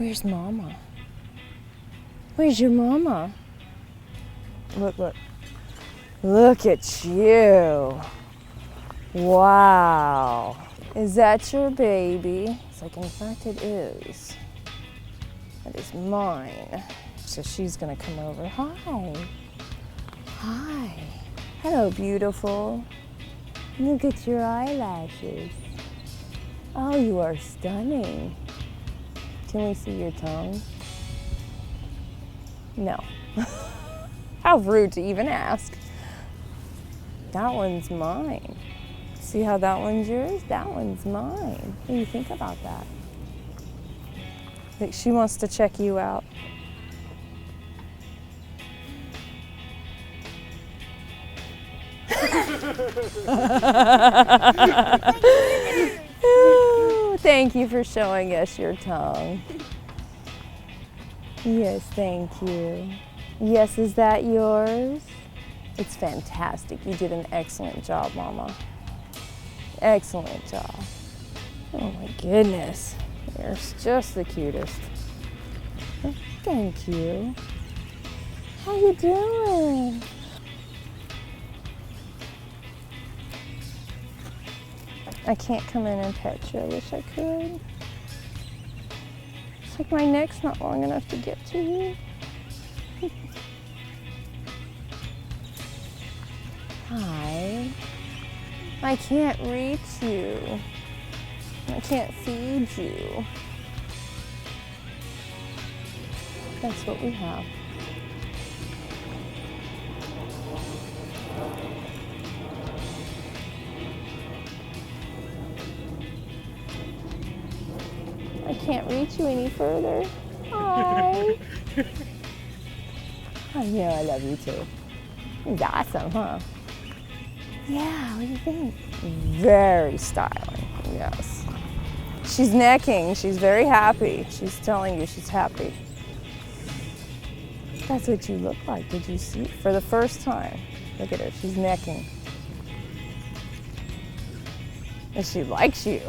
Where's Mama? Where's your mama? Look, look. Look at you. Wow. Is that your baby? It's like, in fact, it is. That is mine. So she's gonna come over. Hi. Hi. Hello, beautiful. Look at your eyelashes. Oh, you are stunning. Can we see your tongue? No. How rude to even ask. That one's mine. See how that one's yours? That one's mine. What do you think about that? Like, she wants to check you out. Ooh, thank you for showing us your tongue. Yes, thank you. Yes, is that yours? It's fantastic. You did an excellent job, Mama. Excellent job. Oh my goodness. You're just the cutest. Thank you. How you doing? I can't come in and pet you. I wish I could. It's like my neck's not long enough to get to you. Hi. I can't reach you. I can't feed you. That's what we have. I can't reach you any further. Hi. Oh, yeah, I love you too. He's awesome, huh? Yeah, what do you think? Very styling, yes. She's necking, she's very happy. She's telling you she's happy. That's what you look like, did you see? For the first time. Look at her, she's necking. And she likes you.